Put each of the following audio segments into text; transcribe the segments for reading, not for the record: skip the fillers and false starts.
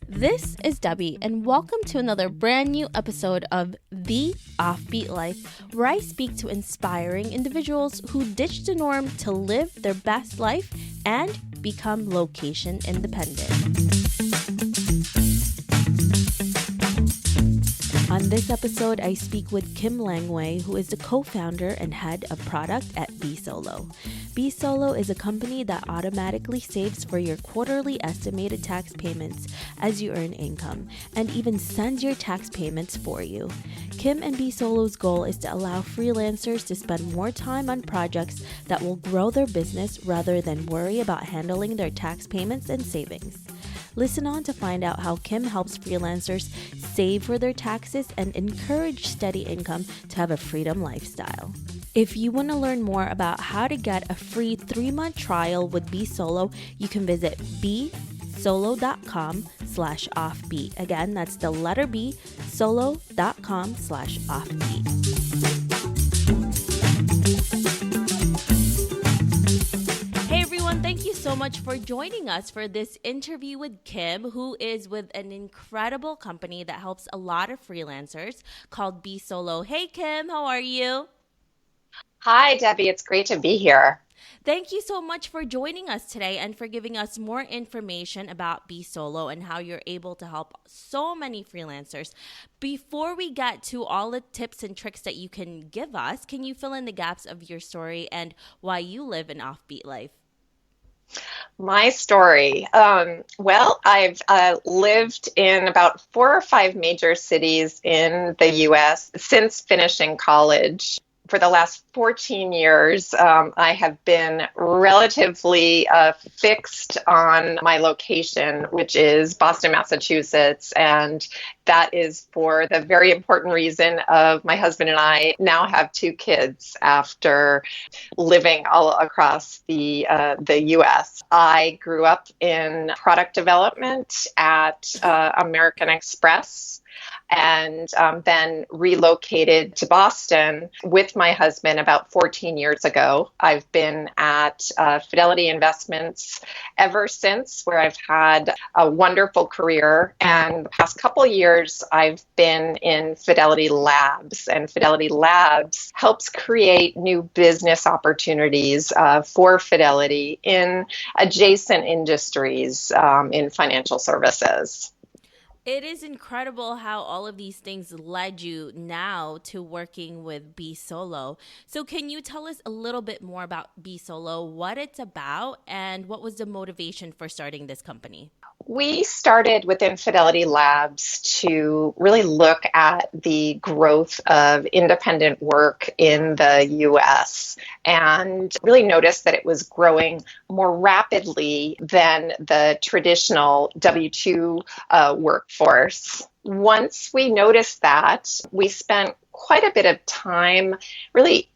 This is Debbie, and welcome to another brand new episode of The Offbeat Life, where I speak to inspiring individuals who ditch the norm to live their best life and become location independent. On this episode, I speak with Kim Langway, who is the co-founder and head of product at bSolo. bSolo is a company that automatically saves for your quarterly estimated tax payments as you earn income, and even sends your tax payments for you. Kim and bSolo's goal is to allow freelancers to spend more time on projects that will grow their business rather than worry about handling their tax payments and savings. Listen on to find out how Kim helps freelancers save for their taxes and encourage steady income to have a freedom lifestyle. If you want to learn more about how to get a free 3-month trial with bSolo, you can visit bsolo.com/offbeat. Again, that's the letter B, solo.com/offbeat. Thank you so much for joining us for this interview with Kim, who is with an incredible company that helps a lot of freelancers called bSolo. Hey, Kim, how are you? Hi, Debbie. It's great to be here. Thank you so much for joining us today and for giving us more information about bSolo and how you're able to help so many freelancers. Before we get to all the tips and tricks that you can give us, can you fill in the gaps of your story and why you live an offbeat life? My story. I've lived in about 4 or 5 major cities in the U.S. since finishing college. For the last 14 years, I have been relatively fixed on my location, which is Boston, Massachusetts. And that is for the very important reason of my husband and I now have 2 kids after living all across the U.S. I grew up in product development at American Express, and then relocated to Boston with my husband about 14 years ago. I've been at Fidelity Investments ever since, where I've had a wonderful career. And the past couple of years, I've been in Fidelity Labs. And Fidelity Labs helps create new business opportunities for Fidelity in adjacent industries in financial services. It is incredible how all of these things led you now to working with bSolo. So can you tell us a little bit more about bSolo, what it's about, and what was the motivation for starting this company? We started within Fidelity Labs to really look at the growth of independent work in the U.S. and really noticed that it was growing more rapidly than the traditional W-2 workforce. Once we noticed that, we spent quite a bit of time really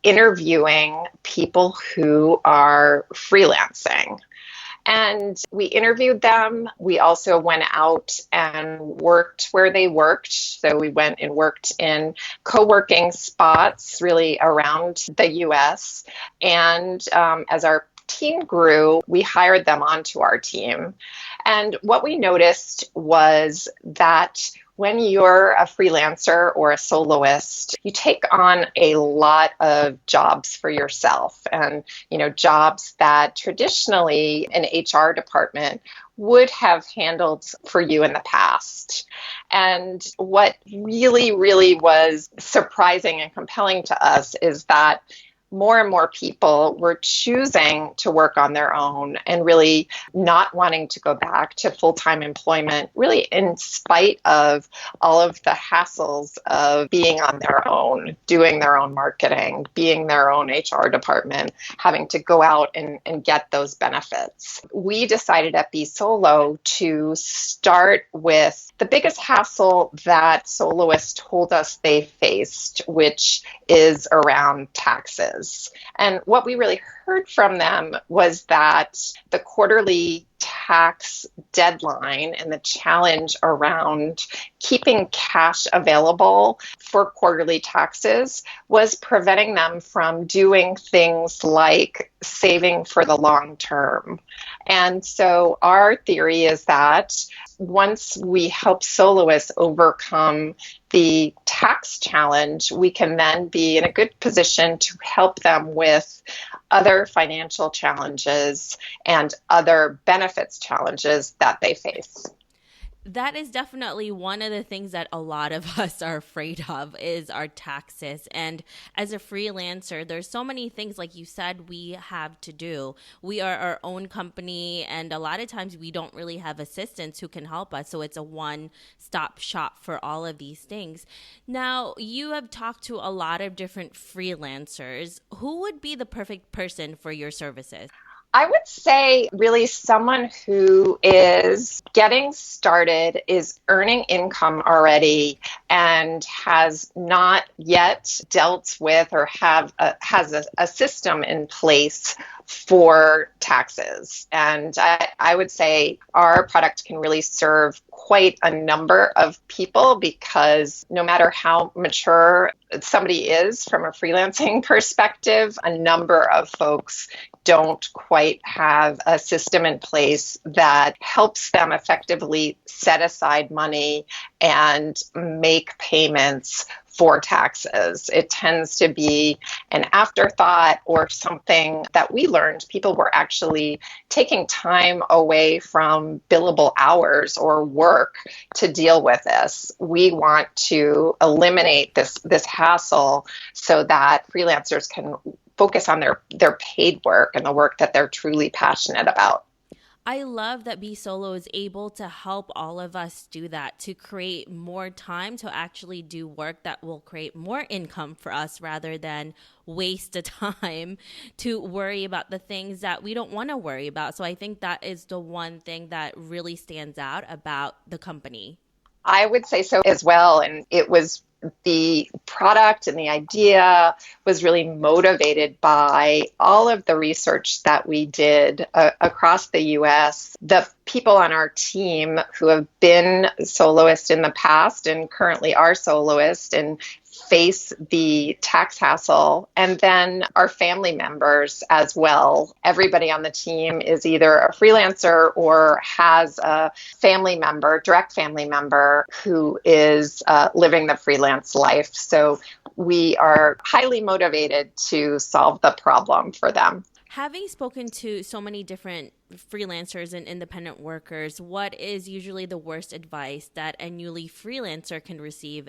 interviewing people who are freelancing. And we interviewed them. We also went out and worked where they worked. So we went and worked in co-working spots really around the U.S. And as our team grew, we hired them onto our team. And what we noticed was that when you're a freelancer or a soloist, you take on a lot of jobs for yourself, and jobs that traditionally an HR department would have handled for you in the past. And what really, really was surprising and compelling to us is that more and more people were choosing to work on their own and really not wanting to go back to full-time employment, really in spite of all of the hassles of being on their own, doing their own marketing, being their own HR department, having to go out and get those benefits. We decided at bSolo to start with the biggest hassle that soloists told us they faced, which is around taxes. And what we really heard from them was that the quarterly tax deadline and the challenge around keeping cash available for quarterly taxes was preventing them from doing things like saving for the long term. And so our theory is that once we help soloists overcome the tax challenge, we can then be in a good position to help them with other financial challenges and other benefits challenges that they face. That is definitely one of the things that a lot of us are afraid of is our taxes. And as a freelancer, there's so many things, like you said, we have to do. We are our own company, and a lot of times we don't really have assistants who can help us. So it's a one-stop shop for all of these things. Now, you have talked to a lot of different freelancers. Who would be the perfect person for your services? I would say really someone who is getting started, is earning income already, and has not yet dealt with or has a system in place for taxes. And I would say our product can really serve quite a number of people, because no matter how mature somebody is from a freelancing perspective, a number of folks don't quite have a system in place that helps them effectively set aside money and make payments for taxes. It tends to be an afterthought or something that we learned people were actually taking time away from billable hours or work to deal with this. We want to eliminate this hassle so that freelancers can focus on their paid work and the work that they're truly passionate about. I love that bSolo is able to help all of us do that, to create more time to actually do work that will create more income for us rather than waste the time to worry about the things that we don't want to worry about. So I think that is the one thing that really stands out about the company. I would say so as well. And it was the product and the idea was really motivated by all of the research that we did across the US. The people on our team who have been soloists in the past and currently are soloists and face the tax hassle, and then our family members as well. Everybody on the team is either a freelancer or has a family member, direct family member, who is living the freelance life. So we are highly motivated to solve the problem for them. Having spoken to so many different freelancers and independent workers, what is usually the worst advice that a newly freelancer can receive?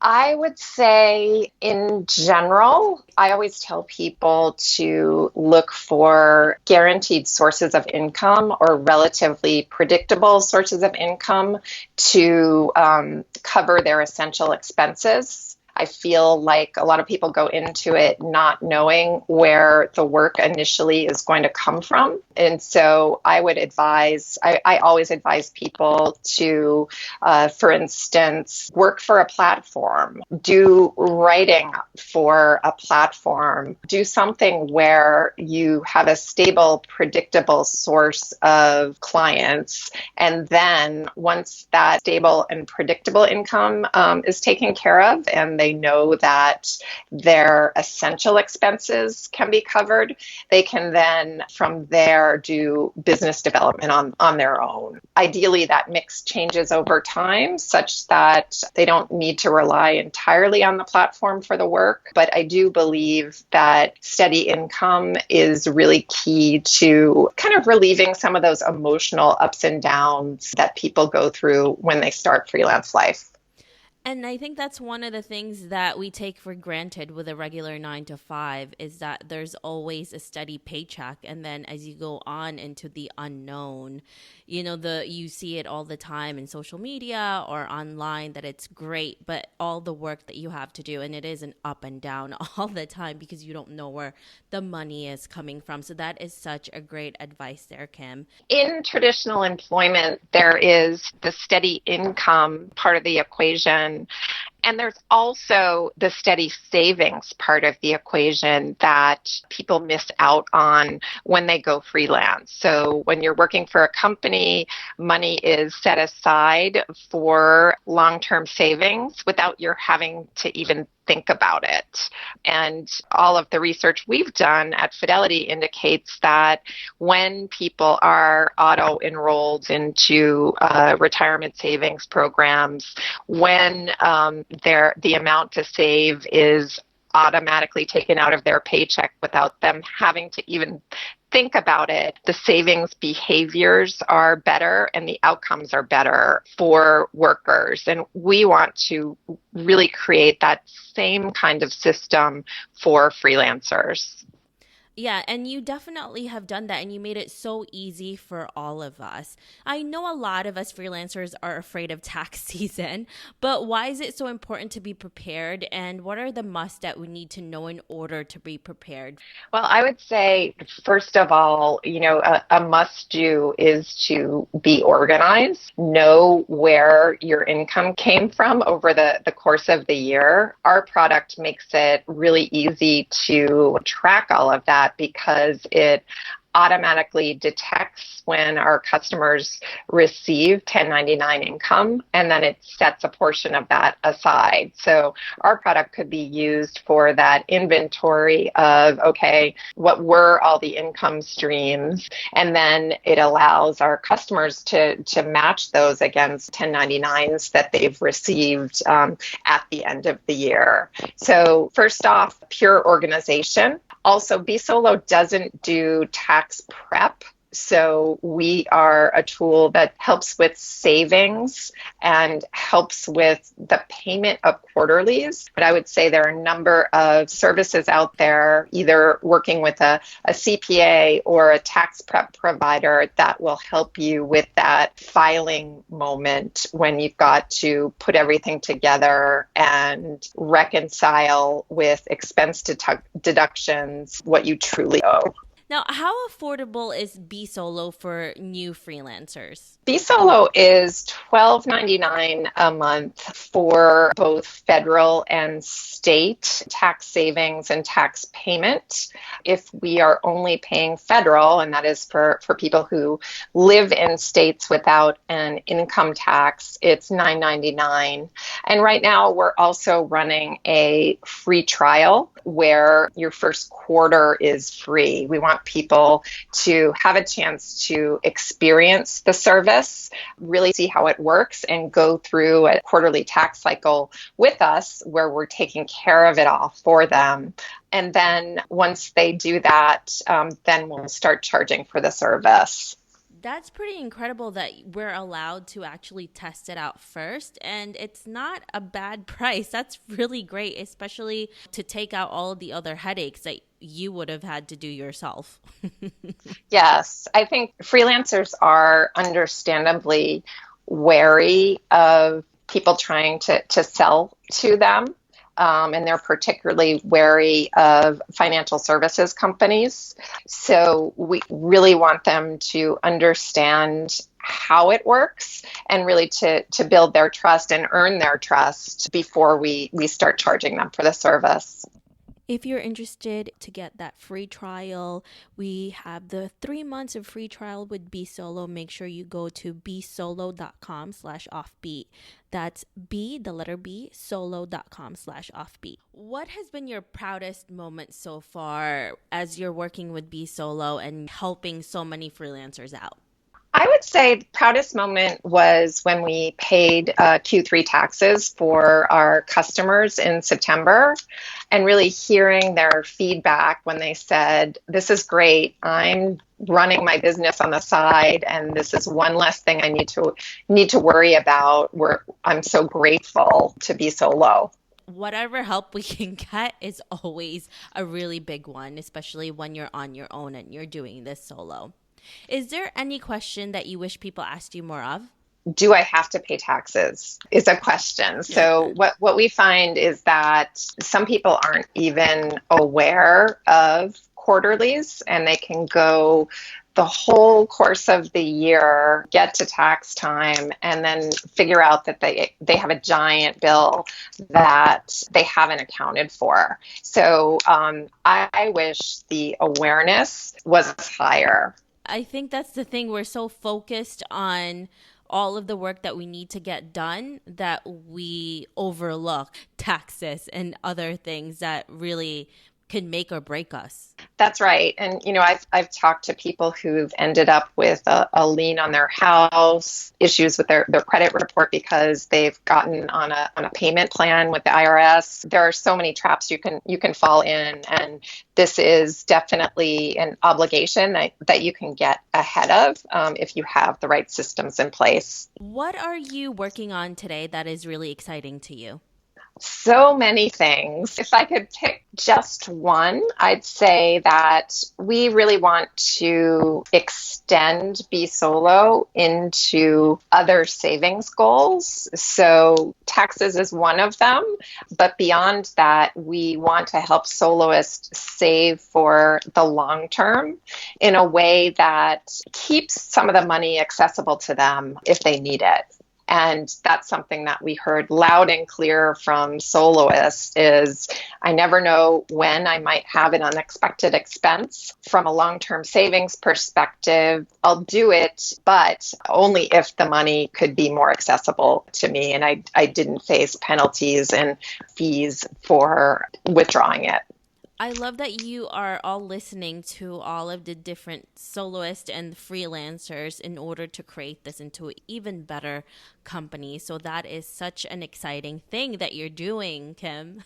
I would say in general, I always tell people to look for guaranteed sources of income or relatively predictable sources of income to cover their essential expenses. I feel like a lot of people go into it not knowing where the work initially is going to come from. And so I would advise, I always advise people to, for instance, work for a platform, do writing for a platform, do something where you have a stable, predictable source of clients. And then once that stable and predictable income is taken care of, and they know that their essential expenses can be covered, they can then from there do business development on their own. Ideally, that mix changes over time such that they don't need to rely entirely on the platform for the work. But I do believe that steady income is really key to kind of relieving some of those emotional ups and downs that people go through when they start freelance life. And I think that's one of the things that we take for granted with a regular 9 to 5 is that there's always a steady paycheck. And then as you go on into the unknown, you see it all the time in social media or online that it's great, but all the work that you have to do, and it is an up and down all the time because you don't know where the money is coming from. So that is such a great advice there, Kim. In traditional employment, there is the steady income part of the equation. And there's also the steady savings part of the equation that people miss out on when they go freelance. So when you're working for a company, money is set aside for long-term savings without your having to even think about it. And all of the research we've done at Fidelity indicates that when people are auto-enrolled into retirement savings programs, when the amount to save is automatically taken out of their paycheck without them having to even think about it, the savings behaviors are better and the outcomes are better for workers. And we want to really create that same kind of system for freelancers. Yeah, and you definitely have done that, and you made it so easy for all of us. I know a lot of us freelancers are afraid of tax season, but why is it so important to be prepared, and what are the musts that we need to know in order to be prepared? Well, I would say, first of all, a must-do is to be organized, know where your income came from over the course of the year. Our product makes it really easy to track all of that because it automatically detects when our customers receive 1099 income, and then it sets a portion of that aside. So our product could be used for that inventory of, okay, what were all the income streams? And then it allows our customers to match those against 1099s that they've received at the end of the year. So first off, pure organization. Also, bSolo doesn't do tax prep. So we are a tool that helps with savings and helps with the payment of quarterlies. But I would say there are a number of services out there, either working with a CPA or a tax prep provider, that will help you with that filing moment when you've got to put everything together and reconcile with expense deductions what you truly owe. Now, how affordable is bSolo for new freelancers? bSolo is $12.99 a month for both federal and state tax savings and tax payment. If we are only paying federal, and that is for people who live in states without an income tax, it's $9.99. And right now we're also running a free trial where your first quarter is free. We want people to have a chance to experience the service, really see how it works, and go through a quarterly tax cycle with us where we're taking care of it all for them. And then once they do that, then we'll start charging for the service. That's pretty incredible that we're allowed to actually test it out first, and it's not a bad price. That's really great, especially to take out all of the other headaches that you would have had to do yourself. Yes, I think freelancers are understandably wary of people trying to sell to them. And they're particularly wary of financial services companies. So we really want them to understand how it works and really to build their trust and earn their trust before we start charging them for the service. If you're interested to get that free trial, we have the 3 months of free trial with bSolo. Make sure you go to bsolo.com/offbeat. That's the letter B, solo.com/offbeat. What has been your proudest moment so far as you're working with bSolo and helping so many freelancers out? I would say the proudest moment was when we paid Q3 taxes for our customers in September, and really hearing their feedback when they said, "This is great. I'm running my business on the side, and this is one less thing I need to worry about. I'm so grateful to bSolo." Whatever help we can get is always a really big one, especially when you're on your own and you're doing this solo. Is there any question that you wish people asked you more of? Do I have to pay taxes is a question. So what we find is that some people aren't even aware of quarterlies, and they can go the whole course of the year, get to tax time, and then figure out that they have a giant bill that they haven't accounted for. So I wish the awareness was higher. I think that's the thing. We're so focused on all of the work that we need to get done that we overlook taxes and other things that really can make or break us. That's right. And, I've talked to people who've ended up with a lien on their house, issues with their credit report because they've gotten on a payment plan with the IRS. There are so many traps you can fall in. And this is definitely an obligation that you can get ahead of if you have the right systems in place. What are you working on today that is really exciting to you? So many things. If I could pick just one, I'd say that we really want to extend bSolo into other savings goals. So taxes is one of them, but beyond that, we want to help soloists save for the long term in a way that keeps some of the money accessible to them if they need it. And that's something that we heard loud and clear from soloists is I never know when I might have an unexpected expense. From a long-term savings perspective, I'll do it, but only if the money could be more accessible to me and I didn't face penalties and fees for withdrawing it. I love that you are all listening to all of the different soloists and freelancers in order to create this into an even better company. So that is such an exciting thing that you're doing, Kim.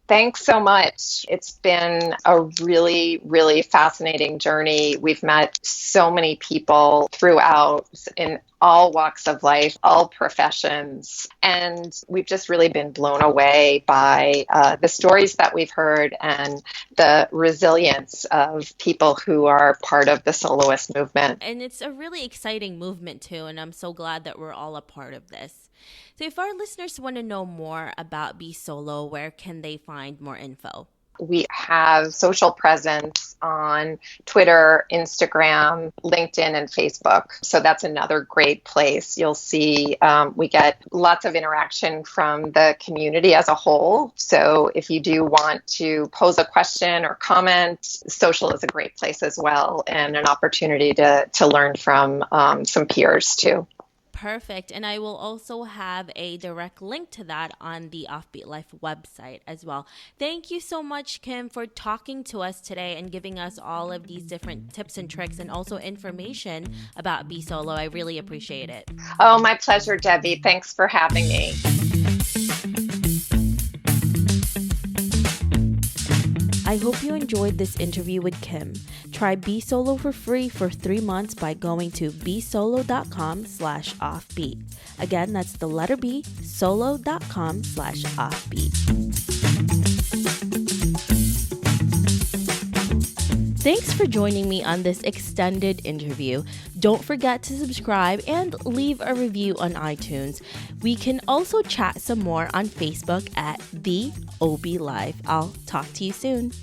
Thanks so much. It's been a really, really fascinating journey. We've met so many people throughout in all walks of life, all professions, and we've just really been blown away by the stories that we've heard and the resilience of people who are part of the soloist movement. And it's a really exciting movement too, and I'm so glad that we're all a part of this. So if our listeners want to know more about bSolo, where can they find more info? We have social presence on Twitter, Instagram, LinkedIn, and Facebook. So that's another great place. You'll see we get lots of interaction from the community as a whole. So if you do want to pose a question or comment, social is a great place as well and an opportunity to learn from some peers too. Perfect. And I will also have a direct link to that on the Offbeat Life website as well. Thank you so much, Kim, for talking to us today and giving us all of these different tips and tricks and also information about bSolo. I really appreciate it. Oh, my pleasure, Debbie. Thanks for having me. I hope you enjoyed this interview with Kim. Try bSolo for free for 3 months by going to bsolo.com/offbeat. Again, that's the letter B, solo.com/offbeat. Thanks for joining me on this extended interview. Don't forget to subscribe and leave a review on iTunes. We can also chat some more on Facebook at The OB Live. I'll talk to you soon.